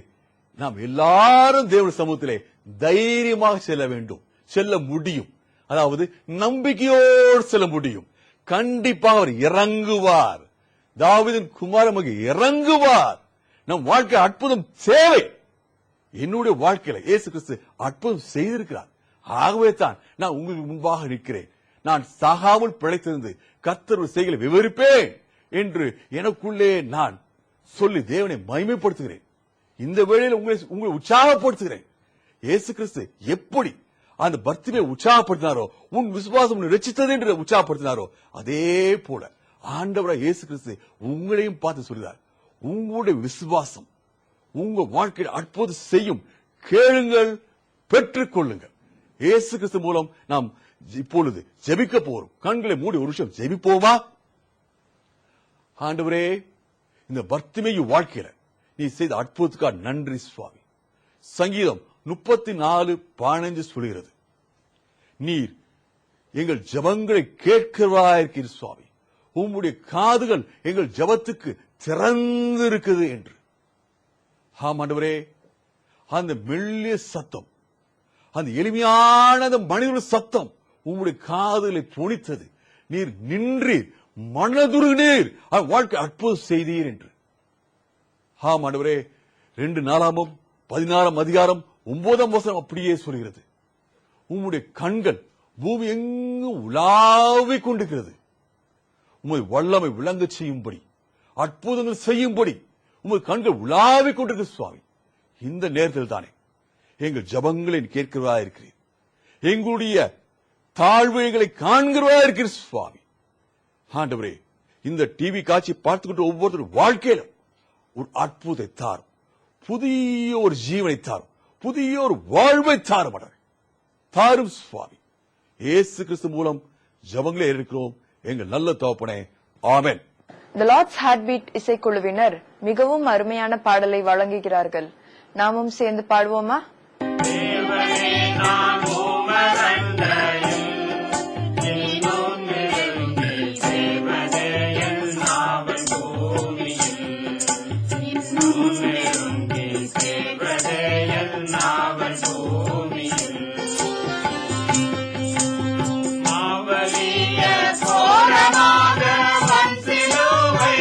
நாம் எல்லாரும் தேவனுடைய சமூகத்திலே தைரியமாக செல்ல வேண்டும், செல்ல முடியும். அதாவது நம்பிக்கையோடு செல்ல முடியும். கண்டிப்பாக அவர் இறங்குவார். தாவீதின் குமாரன் இறங்குவார். நம் வாழ்க்கை அற்புதம் தேவை. என்னுடைய வாழ்க்கையில இயேசு கிறிஸ்து அற்புதம் செய்திருக்கிறார். ஆகவே தான் நான் உங்களுக்கு முன்பாக நிற்கிறேன். நான் சாகாமல் பிழைத்திருந்து கர்த்தருடைய செய்கைகளை விவரிப்பேன் என்று எனக்குள்ளே நான் சொல்லி தேவனை மகிமைப்படுத்துகிறேன். இந்த வேளையில் உங்களை உற்சாகப்படுத்துகிறேன். இயேசு கிறிஸ்து எப்படி அந்த பர்த்திமே உற்சாகப்படுத்தினாரோ, உன் விசுவாசம் ரட்சித்தது என்று உற்சாகப்படுத்தினாரோ, அதே போல ஆண்டவராய் இயேசு கிறிஸ்து உங்களையும் பார்த்து சொல்கிறார், உங்களுடைய விசுவாசம் உங்க வாழ்க்கையில் அற்புதம் செய்யும். கேளுங்கள், பெற்றுக் கொள்ளுங்கள். இயேசு கிறிஸ்து மூலம் நாம் இப்பொழுது ஜெபிக்க போறோம். கண்களை மூடி ஒரு நிமிஷம் ஜெபிப்போமா? ஆண்டவரே, இந்த பர்த்திமேயு வாழ்க்கையில நீ செய்த அற்புதத்துக்காக நன்றி சுவாமி. சங்கீதம் 34:15 சொல்கிறது, நீர் எங்கள் ஜெபங்களை கேட்கிறவராயிருக்கிறீர் சுவாமி. உம்முடைய காதுகள் எங்கள் ஜெபத்துக்கு திறந்து இருக்குது என்று. ஆம் ஆண்டவரே, அந்த மெல்லிய சத்தம், அந்த எளிமையான மனித சத்தம் உம்முடைய காதுகளை துணித்தது. நீர் நின்றீர், மனதுருகினீர், வாழ்க்கை அற்புதம் செய்தீர் என்று. ஆம் ஆண்டவரே, 2 நாளாகமம் 16ஆம் அதிகாரம் 9ஆம் வசனம் அப்படியே சொல்கிறது, உம்முடைய கண்கள் பூமி எங்கும் உலாவிக் கொண்டிருக்கிறது. உம்முடைய வல்லமை விளங்க செய்யும்படி, அற்புதங்கள் செய்யும்படி உமது கண்கள் உலாவிக் கொண்டிருக்கிறது சுவாமி. இந்த நேரத்தில் தானே எங்கள் ஜபங்களை கேட்கிறவா இருக்கிறீர், எங்களுடைய தாழ்வுகளை காண்கிறவா இருக்கிறீர் சுவாமி. ஆண்டவரே, இந்த டிவி காட்சி பார்த்துக்கிட்டு ஒவ்வொருத்தரும் வாழ்க்கையில ஒரு அற்புதத்தை தாரும், புதிய ஒரு ஜீவனை தாரும், புதிய ஒரு வாழ்வை தாரும், தாரும் சுவாமி. இயேசு கிறிஸ்து மூலம் ஜபங்களே இருக்கிறோம் எங்கள் நல்ல தகப்பனே, ஆமென். The Lord's Heartbeat இசைக்குழுவினர் மிகவும் அருமையான பாடலை வழங்குகிறார்கள். நாமும் சேர்ந்து பாடுவோமா? மாவலிய கோரமாக வன் சிலுவை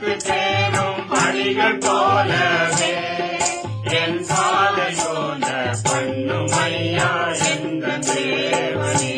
பரலோகத்து சேரும் படிகள் போலவே என் சாலையோன பண்ணுமையா எந்த தேவனே.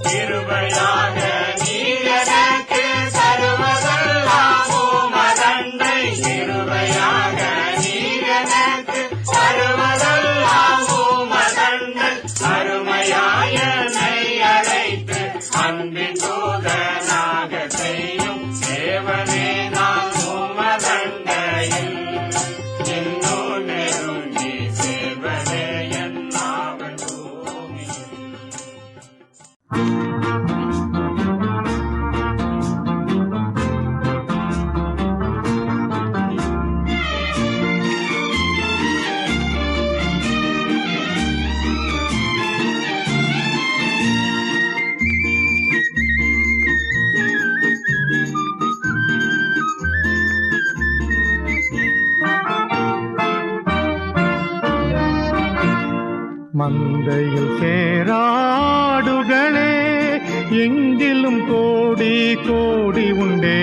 கிருபையாக நீர் எனக்கு தருவதெல்லாம் உமதண்டை. கிருபையாக நீர் எனக்கு தருவதெல்லாம் உமதண்டை. அருமையாய என்னை அழைத்து அன்பின் தூதனாக செய்யும் தேவனே நான் உமதண்டையில் இன்னும் நெருங்கி சேர்வதே என் நாவல் பூமியில். மந்தையில் சேராடுகளே எங்கிலும் கோடி கோடி உண்டே.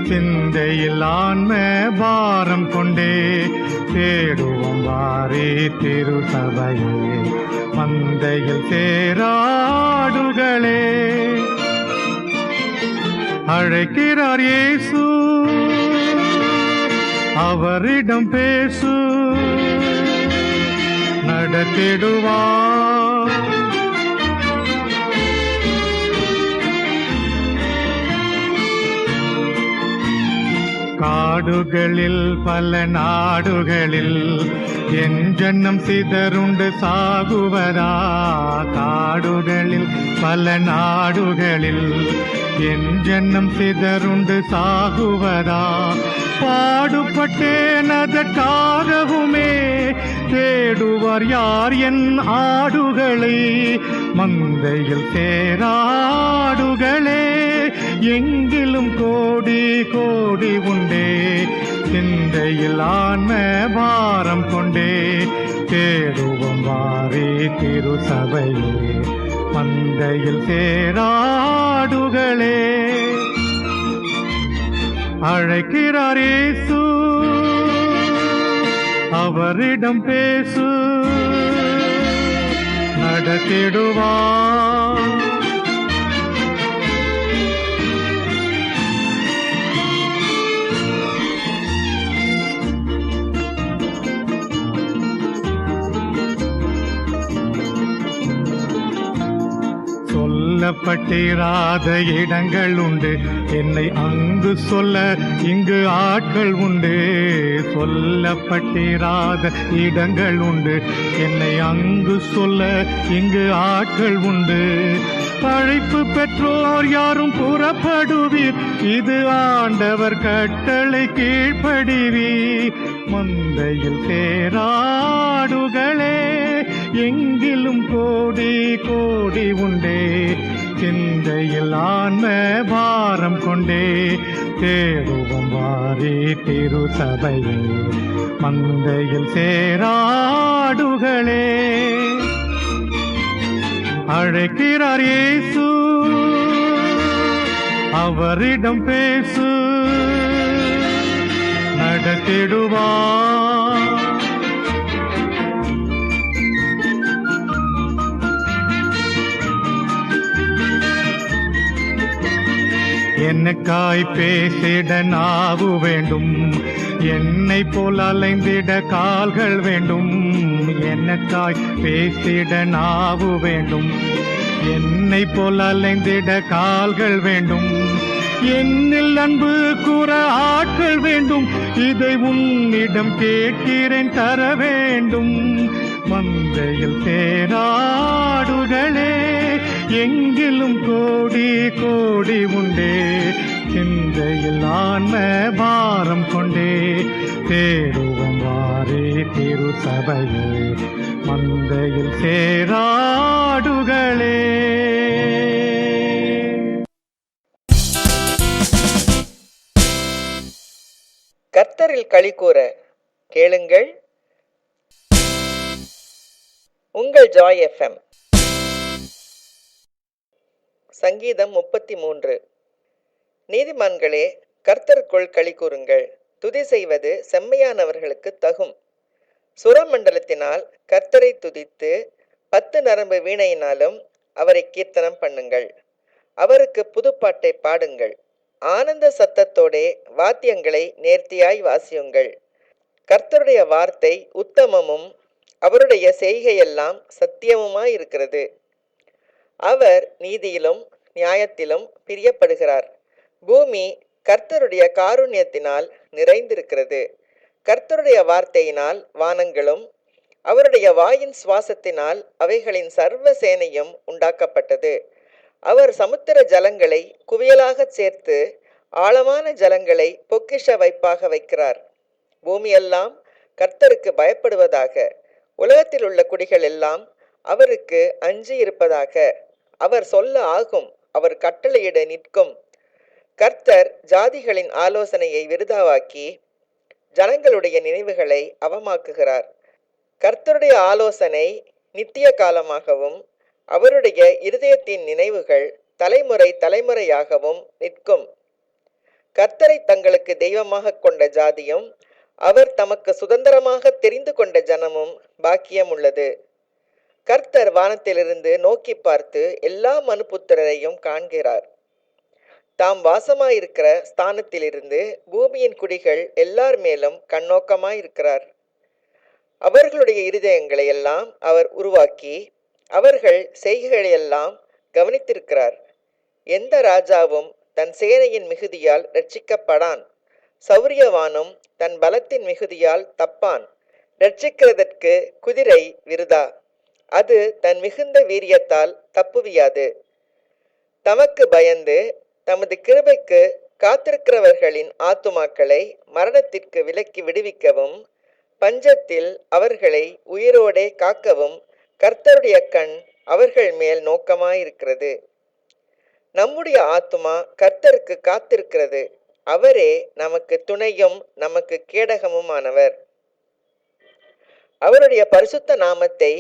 சிந்தையில் ஆன்ம பாரம் கொண்டே தேடுவோம் வாரே திருசபையே. மந்தையில் சேராடுகளே அழைக்கிறார் இயேசு, அவரிடம் பேசு, நடத்திடுவார். காடுகளில் பல நாடுகளில் என் ஜன்னம் சிதறுண்டு சாகுவதா. காடுகளில் பல நாடுகளில் என் ஜன்னம் சிதறுண்டு சாகுவதா. பாடுபட்டேன் அதற்காகவுமே தேடுவார் யார் என் ஆடுகளை. மந்தையில் சேராடுகளே எங்கிலும் கோடி கோடி உண்டே. சிந்தையில் ஆன்ம பாரம் கொண்டே தேடுவோம் வாரே திருசபையே. மந்தையில் சேராடுகளே அழைக்கிறார் இயேசு, அவரிடம் பேசு, நடத்திடுவார். சொல்லப்பட்டிராத இடங்கள் உண்டு, என்னை அங்கு சொல்ல இங்கு ஆட்கள் உண்டு. சொல்லப்பட்டிராத இடங்கள் உண்டு, என்னை அங்கு சொல்ல இங்கு ஆட்கள் உண்டு. அழைப்பு பெற்றோர் யாரும் புறப்படுவீர், இது ஆண்டவர் கட்டளை கீழ்ப்படிவீர். மந்தையில் சேராடுகளே எங்கிலும் கோடி கோடி உண்டே. சிந்தையில் ஆன்ம பாரம் கொண்டே தேடுவோம் வாரே திருசபையே. மந்தையில் சேராடுகளே அழைக்கிறார் இயேசு, அவரிடம் பேசு, நடத்திடுவார். என்னக்காய் பேசிட நாவு வேண்டும், என்னை போல் அலைந்திட கால்கள் வேண்டும். என்னக்காய் பேசிட நாவு வேண்டும், என்னை போல் அலைந்திட கால்கள் வேண்டும். என்னில் அன்பு கூற ஆட்கள் வேண்டும், இதை உன்னிடம் கேட்கிறேன் தர வேண்டும். மந்தையில் சேராடுகளே எங்கிலும் கோடி கோடி உண்டே. சிந்தையில் ஆன்ம பாரம் கொண்டே தேடுவோம் வாரே திருசபையே. மந்தையில் சேராடுகளே. கர்த்தரில் களி கூற கேளுங்கள் உங்கள் ஜாய் FM. சங்கீதம் 33. நீதிமான்களே, கர்த்தருக்குள் களி கூறுங்கள். துதி செய்வது செம்மையானவர்களுக்கு தகும். சுரமண்டலத்தினால் கர்த்தரை துதித்து 10 நரம்பு வீணையினாலும் அவரை கீர்த்தனம் பண்ணுங்கள். அவருக்கு புதுப்பாட்டை பாடுங்கள். ஆனந்த சத்தத்தோடே வாத்தியங்களை நேர்த்தியாய் வாசியுங்கள். கர்த்தருடைய வார்த்தை உத்தமமும் அவருடைய செய்கையெல்லாம் சத்தியமுமாயிருக்கிறது. அவர் நீதியிலும் நியாயத்திலும் பிரியப்படுகிறார். பூமி கர்த்தருடைய காருண்யத்தினால் நிறைந்திருக்கிறது. கர்த்தருடைய வார்த்தையினால் வானங்களும் அவருடைய வாயின் சுவாசத்தினால் அவைகளின் சர்வ சேனையும் உண்டாக்கப்பட்டது. அவர் சமுத்திர ஜலங்களை குவியலாகச் சேர்த்து ஆழமான ஜலங்களை பொக்கிஷ வைப்பாக வைக்கிறார். பூமியெல்லாம் கர்த்தருக்கு பயப்படுவதாக. உலகத்தில் உள்ள குடிகள் எல்லாம் அவருக்கு அஞ்சி இருப்பதாக. அவர் சொல்ல ஆகும், அவர் கட்டளையிட நிற்கும். கர்த்தர் ஜாதிகளின் ஆலோசனையை விருதாவாக்கி ஜனங்களுடைய நினைவுகளை அவமாக்குகிறார். கர்த்தருடைய ஆலோசனை நித்திய காலமாகவும் அவருடைய இருதயத்தின் நினைவுகள் தலைமுறை தலைமுறையாகவும் நிற்கும். கர்த்தரை தங்களுக்கு தெய்வமாக கொண்ட ஜாதியும் அவர் தமக்கு சுதந்திரமாக தெரிந்து கொண்ட ஜனமும் பாக்கியம் உள்ளது. கர்த்தர் வானத்திலிருந்து நோக்கி பார்த்து எல்லா மனுபுத்திரரையும் காண்கிறார். தாம் வாசமாயிருக்கிற ஸ்தானத்திலிருந்து பூமியின் குடிகள் எல்லார் மேலும் கண்ணோக்கமாயிருக்கிறார். அவர்களுடைய இருதயங்களை எல்லாம் அவர் உருவாக்கி அவர்கள் செய்கைகளையெல்லாம் கவனித்திருக்கிறார். எந்த ராஜாவும் தன் சேனையின் மிகுதியால் இரட்சிக்கப்படான். சௌரியவானும் தன் பலத்தின் மிகுதியால் தப்பான். இரட்சிக்கிறதற்கு குதிரை விருதா, அது தன் மிகுந்த வீரியத்தால் தப்புவியாது. தமக்கு பயந்து தமது கிருபைக்கு காத்திருக்கிறவர்களின் ஆத்துமாக்களை மரணத்திற்கு விலக்கி விடுவிக்கவும் பஞ்சத்தில் அவர்களை உயிரோடே காக்கவும் கர்த்தருடைய கண் அவர்கள் மேல் நோக்கமாயிருக்கிறது. நம்முடைய ஆத்துமா கர்த்தருக்கு காத்திருக்கிறது. அவரே நமக்கு துணையும் நமக்கு கேடகமுமானவர். அவருடைய பரிசுத்த நாமத்தை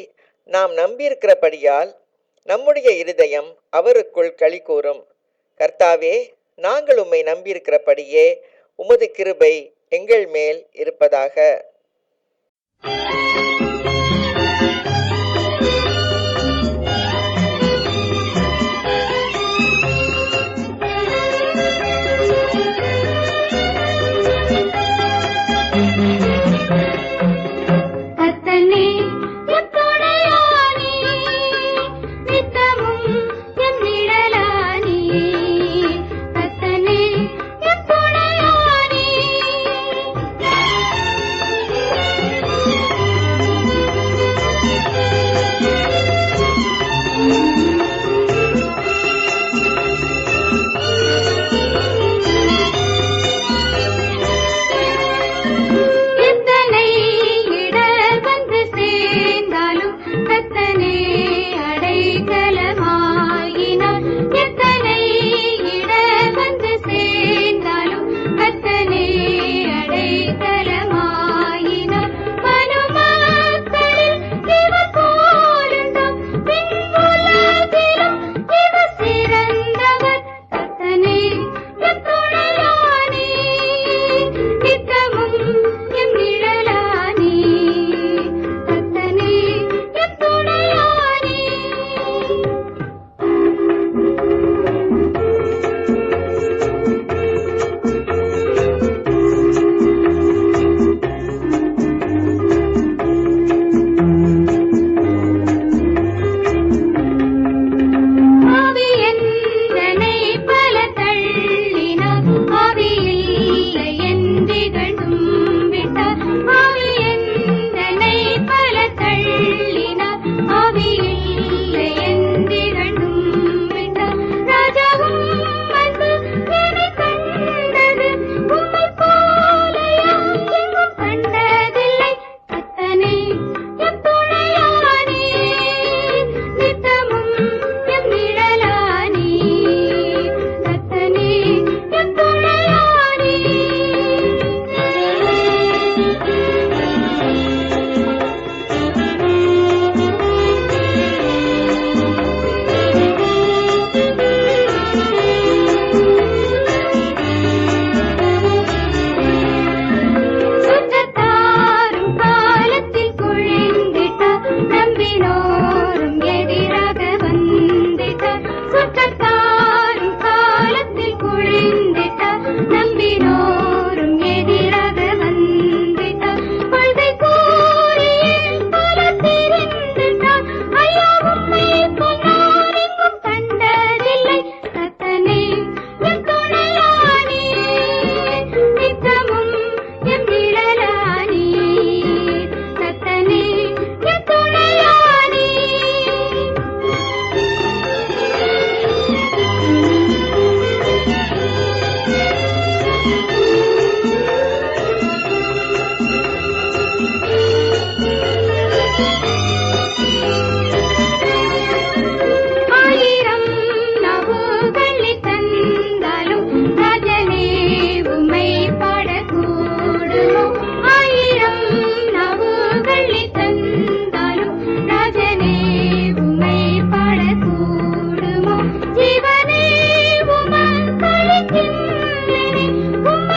நாம் நம்பியிருக்கிறபடியால் நம்முடைய இருதயம் அவருக்குள் களி கூறும். கர்த்தாவே, நாங்கள் உம்மை நம்பியிருக்கிறபடியே உமது கிருபை எங்கள் மேல் இருப்பதாக. உம்மை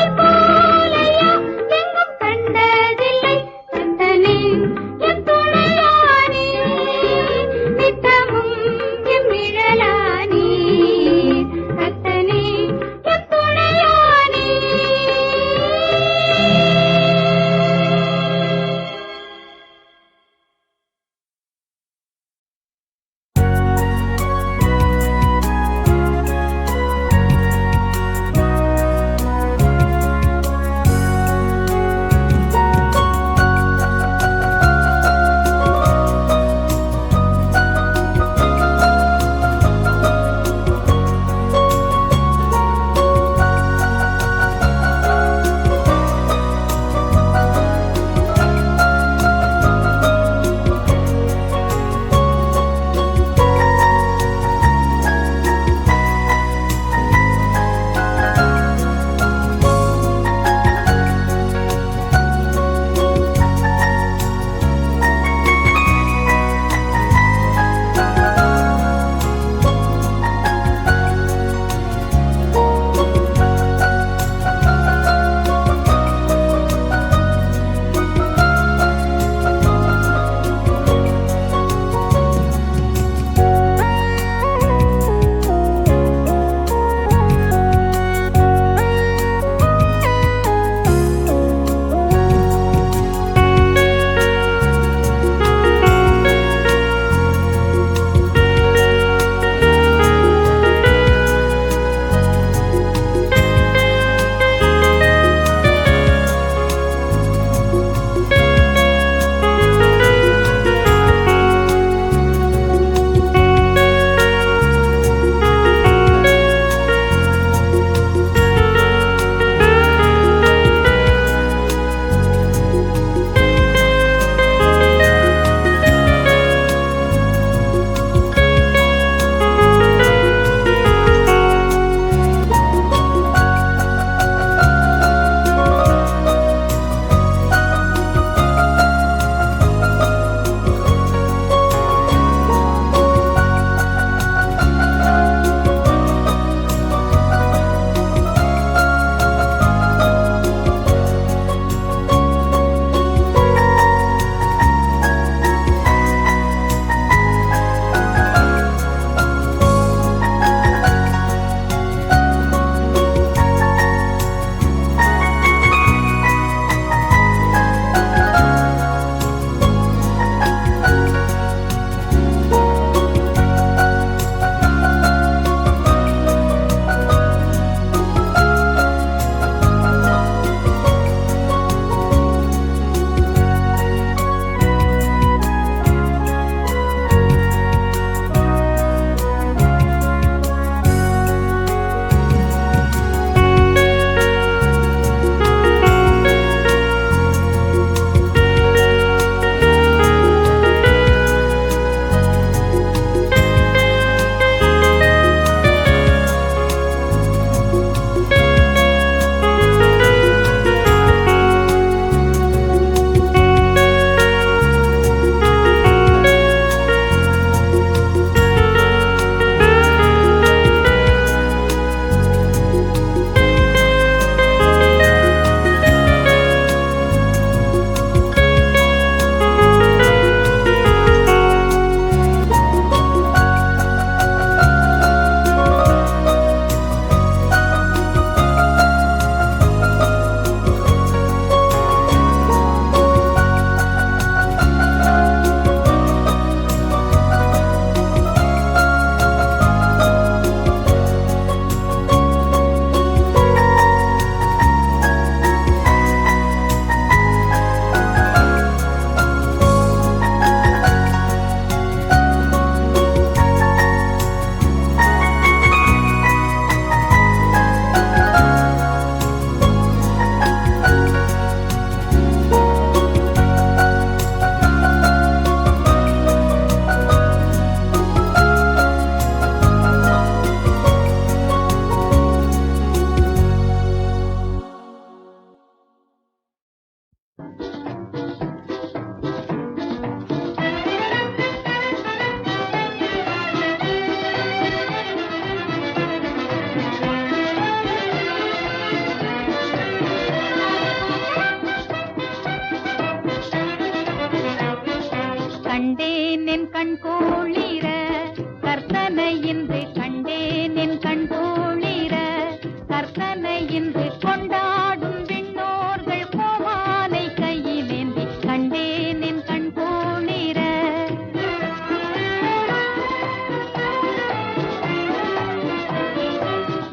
கொண்டாடும் விண்ணோர்கள் கோமானை கையிலேந்தி கண்டேன் என் கண் குளிர.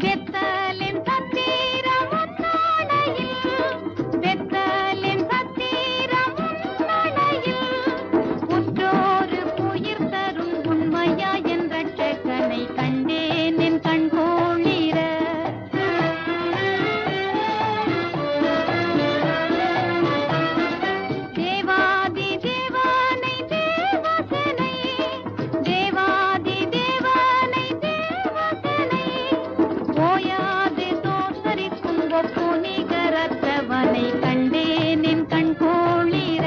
வெத்தலின் சத்திரம் முன்னாடையில், வெத்தலின் சத்திரம் முன்னாடையில், உற்றோரு உயிர் தரும் உண்மையா என் ரட்சகனை கண்டேன் என் கண் குளிர. தேவாதி தேவனை தேவசனை, தேவாதி தேவனை தேவசனை, ஓயாது தோற்றரிக்கும் ஒப்பு நிகரற்றவனை கண்டேன் என் கண் குளிர.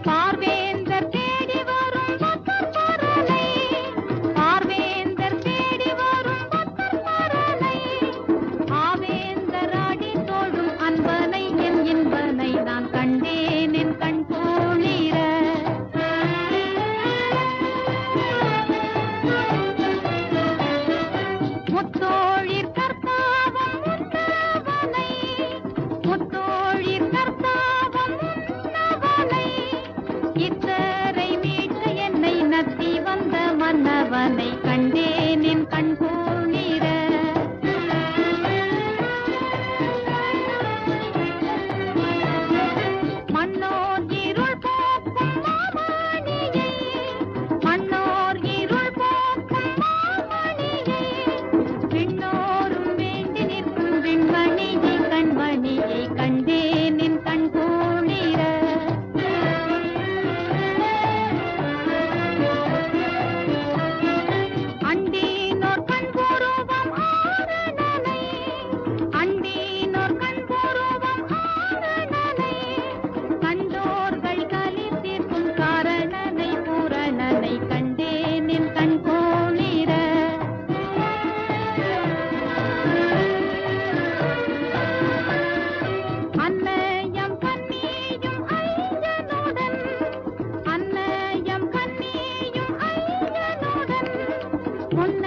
பார்வேந்தர் தேடி வரும் பக்தர் பரனை, பார்வேந்தர் தேடி வரும் பக்தர் பரனை, ஆவேந்தர் ஆடி தோழும் அன்பனை என் இன்பனை நான் கண்டேன் என் கண் குளிர. முத்தோழிற் கர்த்தாவம் முன்னவனை, முத்தோழிற் கர்த்தாவம் முன்னவனை, இத்தரை மீட்க என்னை நத்தி வந்த மன்னவனை கண்டேன் என் கண் குளிர. மன்னோர் இருள் போக்கும் மாமணியை, மன்னோர் இருள் போக்கும் மாமணியை, விண்ணோரும் வேண்டி நிற்கும் விண்மணியை கண்மணியை கண்டேன் என் கண் குளிர. அண்டீனோர் கண் பூர்வம் ஆரணனை, அண்டீனோர் கண் பூர்வம் ஆரணனை, கண்டோர்கள் கலி தீர்க்கும் காரணனை பூரணனை கண்டேன் என் கண் குளிர. அன்னையம் கன்னியும் ஐயனுடன், அன்னையம் கன்னியும் ஐயனுடன், முன்ன